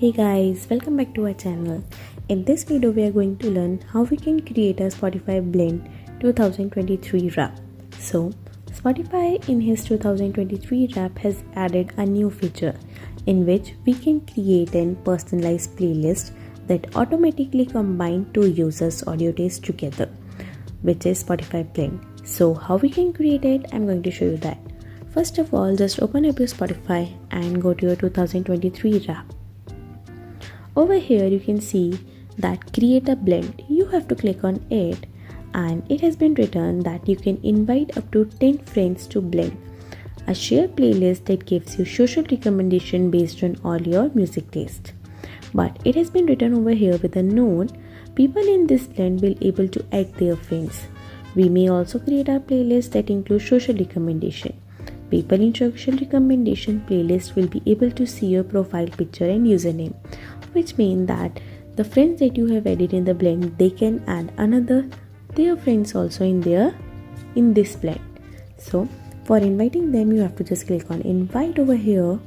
Hey guys, welcome back to our channel. In this video we are going to learn how we can create a Spotify Blend 2023 wrap. So Spotify in his 2023 wrap has added a new feature in which we can create a personalized playlist that automatically combine two users' audio tastes together, which is Spotify Blend. So how we can create it, I'm going to show you that. First of all, just open up your Spotify and go to your 2023 wrap. Over here you can see that create a blend. You have to click on it and it has been written that you can invite up to 10 friends to blend. A shared playlist that gives you social recommendation based on all your music taste. But it has been written over here with a note. People in this blend will able to add their friends. We may also create a playlist that includes social recommendation. People in social recommendation playlist will be able to see your profile picture and username, which means that the friends that you have added in the blend, they can add their friends also in this blend. So for inviting them, you have to just click on invite over here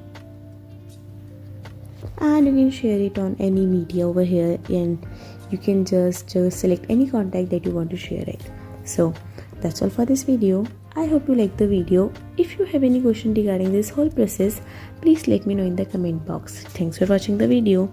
and you can share it on any media over here, and you can just select any contact that you want to share it. So that's all for this video. I hope you liked the video. If you have any question regarding this whole process, please let me know in the comment box. Thanks for watching the video.